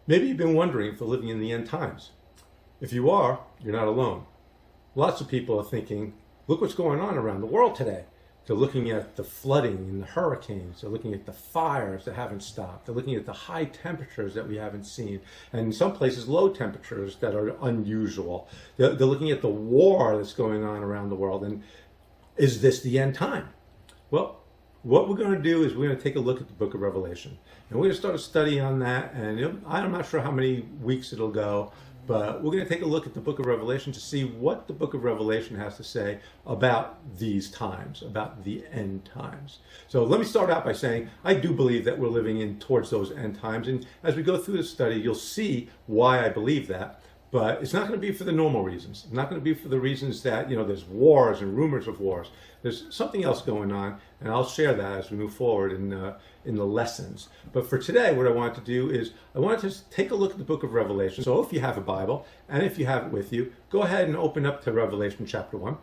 Maybe you've been wondering if we're living in the end times. If you are, you're not alone. Lots of people are thinking, look what's going on around the world today. They're looking at the flooding and the hurricanes. They're looking at the fires that haven't stopped. They're looking at the high temperatures that we haven't seen. And in some places, low temperatures that are unusual. They're looking at the war that's going on around the world. And is this the end time? Well, what we're going to do is we're going to take a look at the book of Revelation. And we're going to start a study on that. And I'm not sure how many weeks it'll go, but we're going to take a look at the book of Revelation to see what the book of Revelation has to say about these times, about the end times. So let me start out by saying I do believe that we're living in towards those end times. And as we go through the study, you'll see why I believe that. But it's not going to be for the normal reasons. It's not going to be for the reasons that, there's wars and rumors of wars. There's something else going on, and I'll share that as we move forward in the lessons. But for today, what I want to do is I want to take a look at the book of Revelation. So if you have a Bible, and if you have it with you, go ahead and open up to Revelation chapter 1.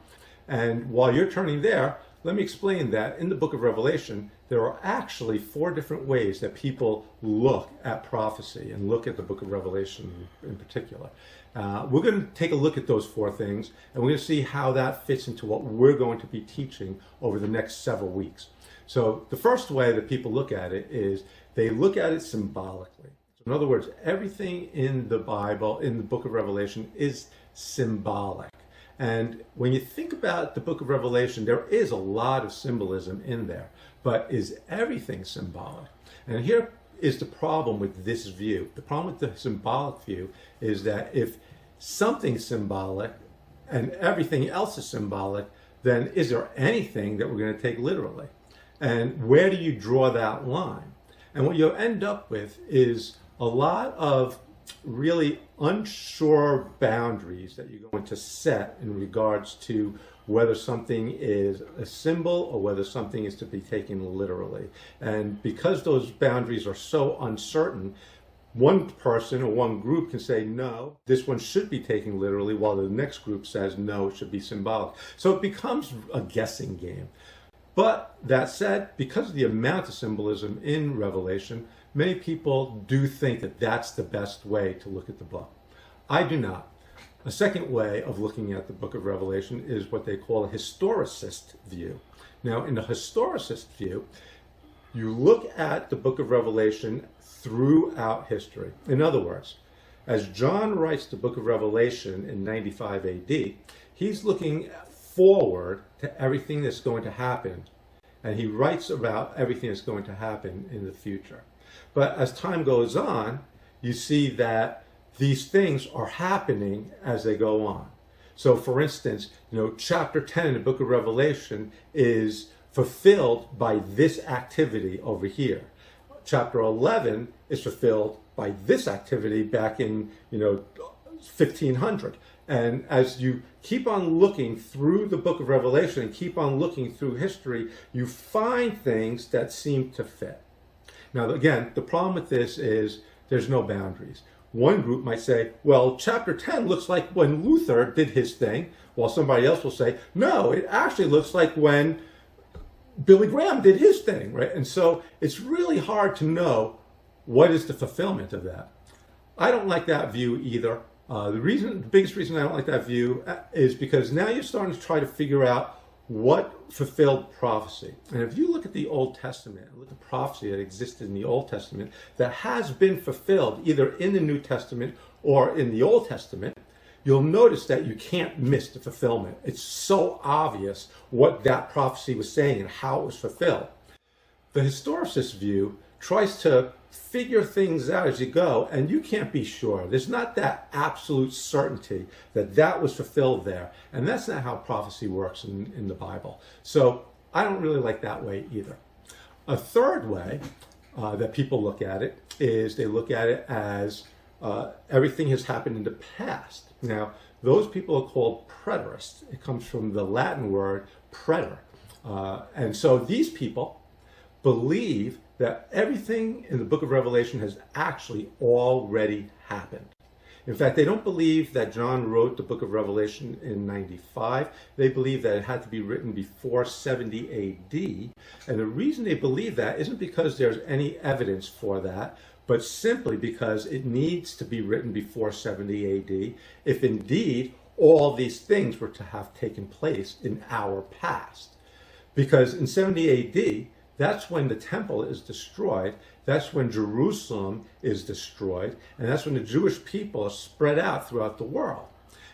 And while you're turning there, let me explain that in the book of Revelation, there are actually 4 different ways that people look at prophecy and look at the book of Revelation in particular. We're going to take a look at those 4 things, and we're going to see how that fits into what we're going to be teaching over the next several weeks. So the first way that people look at it is they look at it symbolically. So in other words, everything in the Bible, in the book of Revelation, is symbolic. And when you think about the book of Revelation, there is a lot of symbolism in there. But is everything symbolic? And here is the problem with this view. The problem with the symbolic view is that if something's symbolic and everything else is symbolic, then is there anything that we're going to take literally? And where do you draw that line? And what you'll end up with is a lot of really unsure boundaries that you're going to set in regards to whether something is a symbol or whether something is to be taken literally. And because those boundaries are so uncertain, one person or one group can say, no, this one should be taken literally, while the next group says, no, it should be symbolic. So it becomes a guessing game. But that said, because of the amount of symbolism in Revelation, many people do think that that's the best way to look at the book. I do not. A second way of looking at the book of Revelation is what they call a historicist view. Now, in the historicist view, you look at the book of Revelation throughout history. In other words, as John writes the book of Revelation in 95 AD, he's looking forward to everything that's going to happen. And he writes about everything that's going to happen in the future. But as time goes on, you see that these things are happening as they go on. So for instance, chapter 10 in the book of Revelation is fulfilled by this activity over here. Chapter 11 is fulfilled by this activity back in, 1500. And as you keep on looking through the book of Revelation and keep on looking through history, you find things that seem to fit. Now, again, the problem with this is there's no boundaries. One group might say, well, chapter 10 looks like when Luther did his thing, while somebody else will say, no, it actually looks like when Billy Graham did his thing, right? And so it's really hard to know what is the fulfillment of that. I don't like that view either. The biggest reason I don't like that view is because now you're starting to try to figure out what fulfilled prophecy. And if you look at the Old Testament, look at the prophecy that existed in the Old Testament that has been fulfilled either in the New Testament or in the Old Testament, you'll notice that you can't miss the fulfillment. It's so obvious what that prophecy was saying and how it was fulfilled. The historicist view tries to figure things out as you go, and you can't be sure. There's not that absolute certainty that that was fulfilled there. And that's not how prophecy works in the Bible. So I don't really like that way either. A third way that people look at it is they look at it as everything has happened in the past. Now, those people are called preterists. It comes from the Latin word preter. And so these people believe that everything in the book of Revelation has actually already happened. In fact, they don't believe that John wrote the book of Revelation in 95. They believe that it had to be written before 70 AD. And the reason they believe that isn't because there's any evidence for that, but simply because it needs to be written before 70 AD, if indeed all these things were to have taken place in our past. Because in 70 AD, that's when the temple is destroyed, that's when Jerusalem is destroyed, and that's when the Jewish people are spread out throughout the world.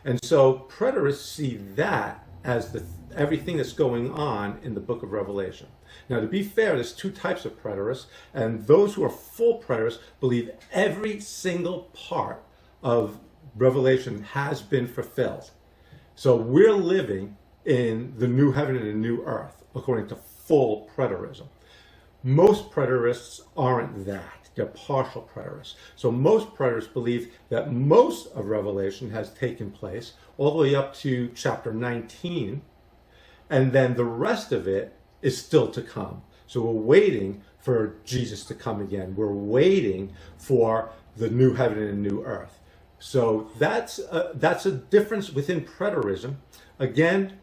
And so preterists see that as everything that's going on in the book of Revelation. Now, to be fair, there's two types of preterists, and those who are full preterists believe every single part of Revelation has been fulfilled. So we're living in the new heaven and the new earth, according to full preterism. Most preterists aren't that. They're partial preterists. So most preterists believe that most of Revelation has taken place all the way up to chapter 19, and then the rest of it is still to come. So we're waiting for Jesus to come again. We're waiting for the new heaven and the new earth. So that's a difference within preterism. Again,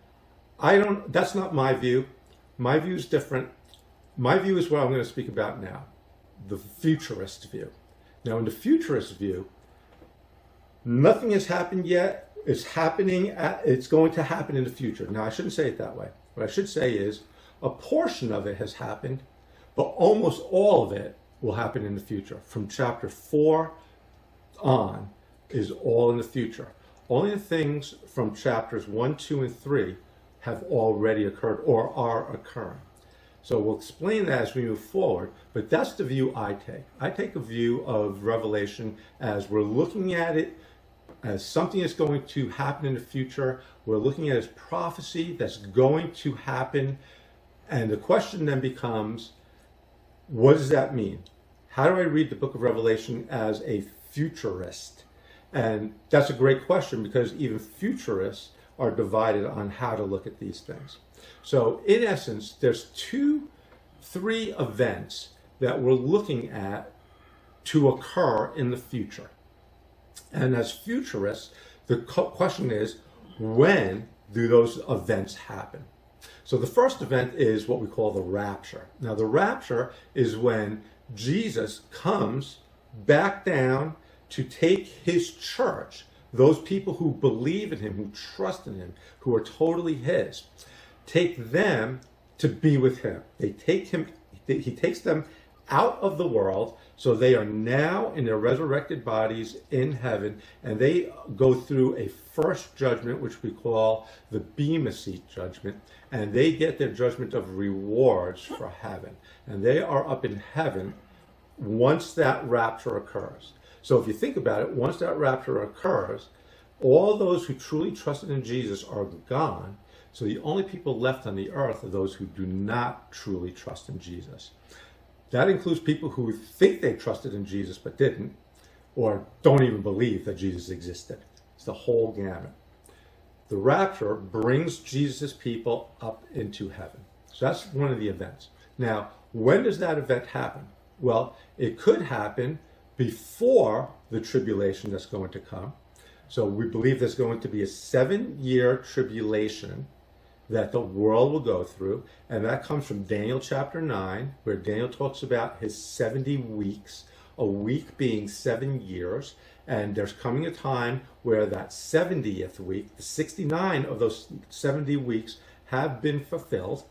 that's not my view. My view is different. My view is what I'm going to speak about now, the futurist view. Now, in the futurist view, nothing has happened yet. It's going to happen in the future. Now, I shouldn't say it that way. What I should say is a portion of it has happened, but almost all of it will happen in the future. From chapter 4 on is all in the future. Only the things from chapters 1, 2, and 3 have already occurred or are occurring. So we'll explain that as we move forward, but that's the view I take. I take a view of Revelation as we're looking at it as something that's going to happen in the future. We're looking at it as prophecy that's going to happen. And the question then becomes, what does that mean? How do I read the book of Revelation as a futurist? And that's a great question, because even futurists are divided on how to look at these things. So in essence, there's 3 events that we're looking at to occur in the future. And as futurists, the question is, when do those events happen? So the first event is what we call the rapture. Now, the rapture is when Jesus comes back down to take his church, those people who believe in him, who trust in him, who are totally his, take them to be with him. He takes them out of the world, so they are now in their resurrected bodies in heaven, and they go through a first judgment, which we call the Bema Seat judgment, and they get their judgment of rewards for heaven. And they are up in heaven once that rapture occurs. So if you think about it, once that rapture occurs, all those who truly trusted in Jesus are gone. So the only people left on the earth are those who do not truly trust in Jesus. That includes people who think they trusted in Jesus but didn't, or don't even believe that Jesus existed. It's the whole gamut. The rapture brings Jesus' people up into heaven. So that's one of the events. Now, when does that event happen? Well, it could happen before the tribulation that's going to come. So we believe there's going to be a 7-year tribulation that the world will go through, and that comes from Daniel chapter 9, where Daniel talks about his 70 weeks, a week being 7 years, and there's coming a time where that 70th week, the 69 of those 70 weeks have been fulfilled.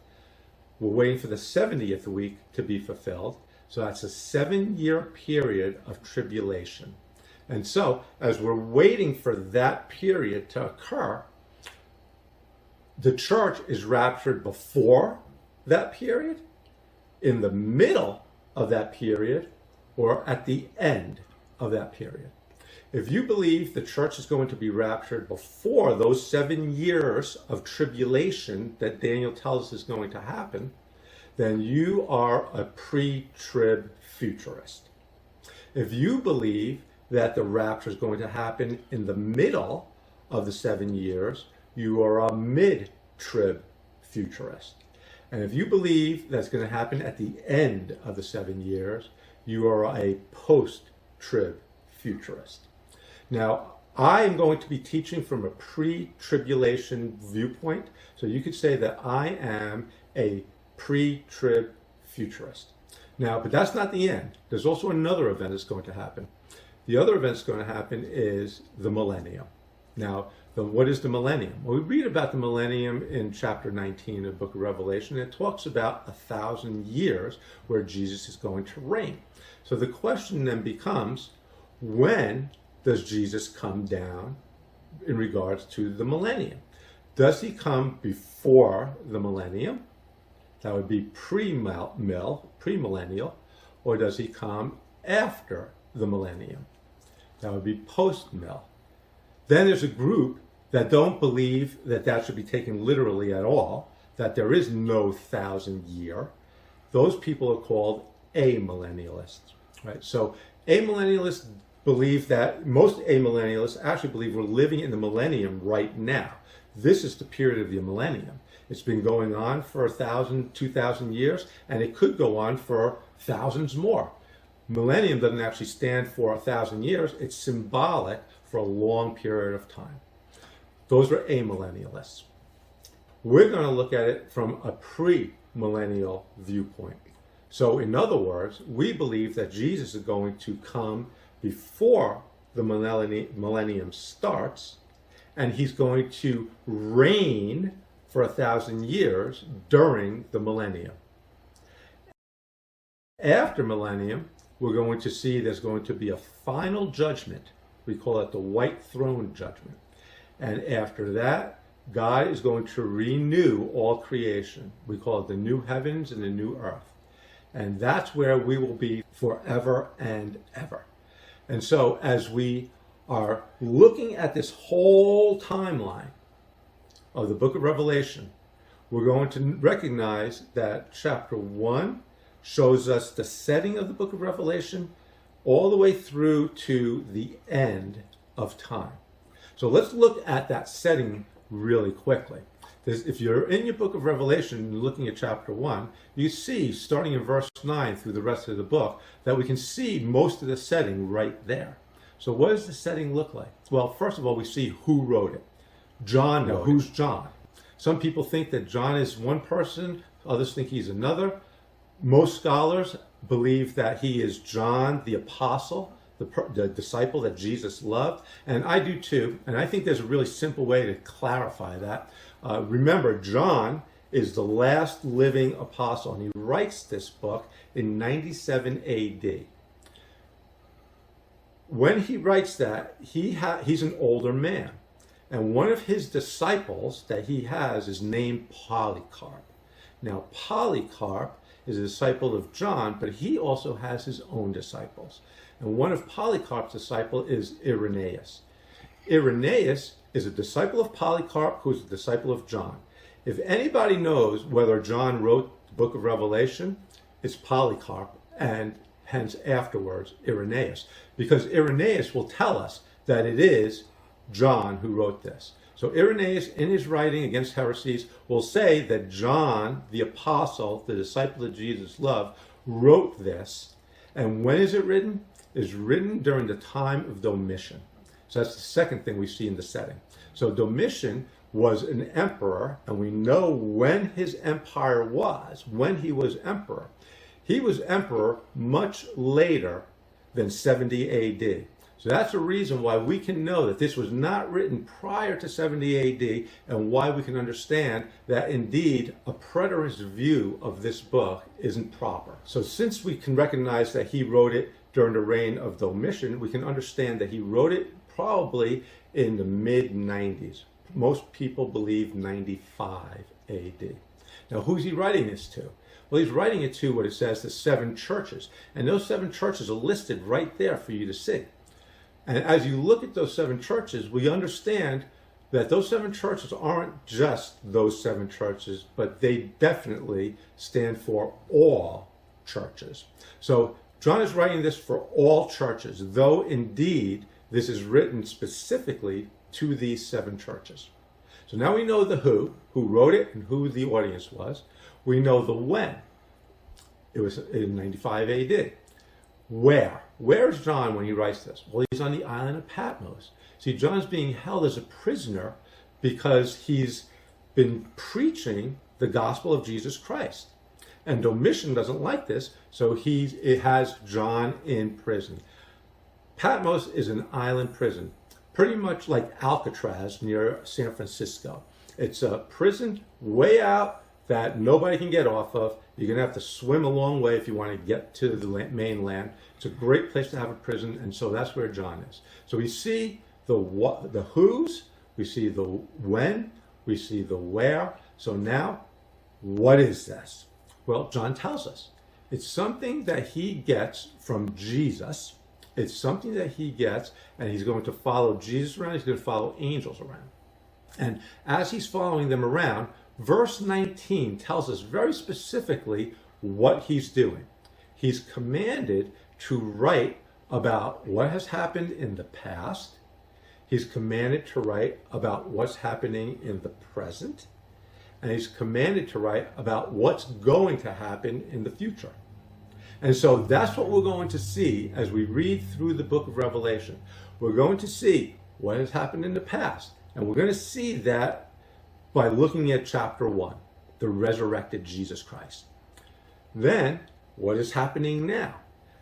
We're waiting for the 70th week to be fulfilled. So that's a 7-year period of tribulation. And so, as we're waiting for that period to occur, the church is raptured before that period, in the middle of that period, or at the end of that period. If you believe the church is going to be raptured before those 7 years of tribulation that Daniel tells us is going to happen, then you are a pre-trib futurist. If you believe that the rapture is going to happen in the middle of the 7 years, you are a mid-trib futurist. And if you believe that's going to happen at the end of the 7 years, you are a post-trib futurist. Now, I am going to be teaching from a pre-tribulation viewpoint, so you could say that I am a pre-trib futurist. Now, but that's not the end. There's also another event that's going to happen. The other event that's going to happen is the millennium. Now, what is the millennium? Well, we read about the millennium in chapter 19 of the book of Revelation. It talks about 1,000 years where Jesus is going to reign. So the question then becomes, when does Jesus come down in regards to the millennium? Does he come before the millennium? That would be premillennial. Or does he come after the millennium? That would be post-mill. Then there's a group that don't believe that that should be taken literally at all, that there is no 1,000 year. Those people are called amillennialists, right? So amillennialists believe that, most amillennialists actually believe we're living in the millennium right now. This is the period of the millennium. It's been going on for 1,000, 2,000 years, and it could go on for thousands more. Millennium doesn't actually stand for 1,000 years. It's symbolic for a long period of time. Those are amillennialists. We're going to look at it from a pre-millennial viewpoint. So in other words, we believe that Jesus is going to come before the millennium starts, and he's going to reign for 1,000 years during the millennium. After millennium, we're going to see there's going to be a final judgment. We call it the white throne judgment. And after that, God is going to renew all creation. We call it the new heavens and the new earth. And that's where we will be forever and ever. And so as we are looking at this whole timeline of the book of Revelation, we're going to recognize that chapter 1 shows us the setting of the book of Revelation all the way through to the end of time. So let's look at that setting really quickly. If you're in your book of Revelation and looking at chapter 1, you see, starting in verse 9 through the rest of the book, that we can see most of the setting right there. So what does the setting look like? Well, first of all, we see who wrote it. John wrote it. Who's John? Some people think that John is one person, others think he's another. Most scholars believe that he is John the apostle, the disciple that Jesus loved, and I do too. And I think there's a really simple way to clarify that. Remember, John is the last living apostle, and he writes this book in 97 AD. When he writes that, he's an older man, and one of his disciples that he has is named Polycarp. Now, Polycarp is a disciple of John, but he also has his own disciples. And one of Polycarp's disciples is Irenaeus. Irenaeus is a disciple of Polycarp, who's a disciple of John. If anybody knows whether John wrote the book of Revelation, it's Polycarp, and hence afterwards Irenaeus. Because Irenaeus will tell us that it is John who wrote this. So Irenaeus, in his writing against heresies, will say that John, the apostle, the disciple that Jesus loved, wrote this. And when is it written? It's written during the time of Domitian. So that's the second thing we see in the setting. So Domitian was an emperor, and we know when his empire was, when he was emperor. He was emperor much later than 70 AD. So that's a reason why we can know that this was not written prior to 70 AD, and why we can understand that indeed a preterist view of this book isn't proper. So since we can recognize that he wrote it during the reign of Domitian, we can understand that he wrote it probably in the mid-90s. Most people believe 95 AD. Now, who's he writing this to? Well, he's writing it to what it says, the 7 churches. And those 7 churches are listed right there for you to see. And as you look at those 7 churches, we understand that those 7 churches aren't just those 7 churches, but they definitely stand for all churches. So John is writing this for all churches, though indeed this is written specifically to these 7 churches. So now we know the who wrote it and who the audience was. We know the when. It was in 95 AD. Where? Where is John when he writes this? Well, he's on the island of Patmos. See, John's being held as a prisoner because he's been preaching the gospel of Jesus Christ. And Domitian doesn't like this, so it has John in prison. Patmos is an island prison, pretty much like Alcatraz near San Francisco. It's a prison way out that nobody can get off of. You're going to have to swim a long way if you want to get to the mainland. It's a great place to have a prison, and so that's where John is. So we see the who's, we see the when, we see the where. So now, what is this? Well, John tells us. It's something that he gets from Jesus. It's something that he gets, and he's going to follow Jesus around. He's going to follow angels around. And as he's following them around, verse 19 tells us very specifically what he's doing. He's commanded to write about what has happened in the past. He's commanded to write about what's happening in the present. And he's commanded to write about what's going to happen in the future. And so that's what we're going to see as we read through the book of Revelation. We're going to see what has happened in the past. And we're going to see that by looking at chapter 1, the resurrected Jesus Christ. Then, what is happening now?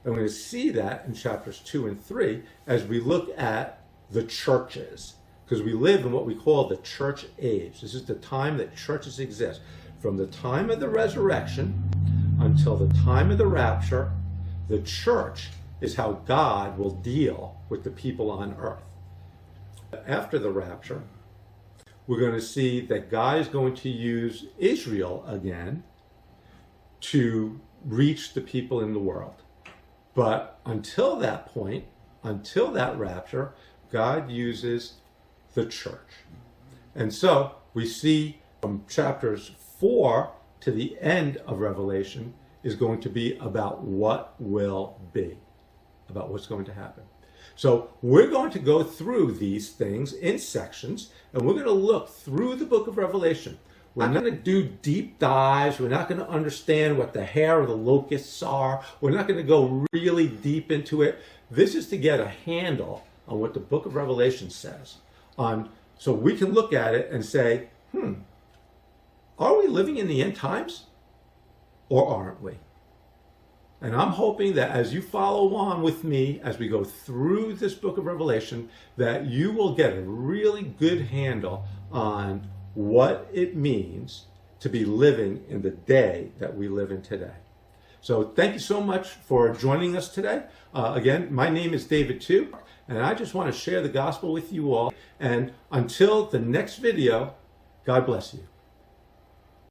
And we're going to see that in chapters 2 and 3 as we look at the churches. Because we live in what we call the church age. This is the time that churches exist. From the time of the resurrection until the time of the rapture, the church is how God will deal with the people on earth. After the rapture, we're going to see that God is going to use Israel again to reach the people in the world. But until that point, until that rapture, God uses the church. And so we see from chapters 4 to the end of Revelation is going to be about what will be, about what's going to happen. So we're going to go through these things in sections, and we're going to look through the book of Revelation. We're not going to do deep dives. We're not going to understand what the hair of the locusts are. We're not going to go really deep into it. This is to get a handle on what the book of Revelation says. So we can look at it and say, are we living in the end times or aren't we? And I'm hoping that as you follow on with me, as we go through this book of Revelation, that you will get a really good handle on what it means to be living in the day that we live in today. So thank you so much for joining us today. Again, my name is David too, and I just want to share the gospel with you all. And until the next video, God bless you.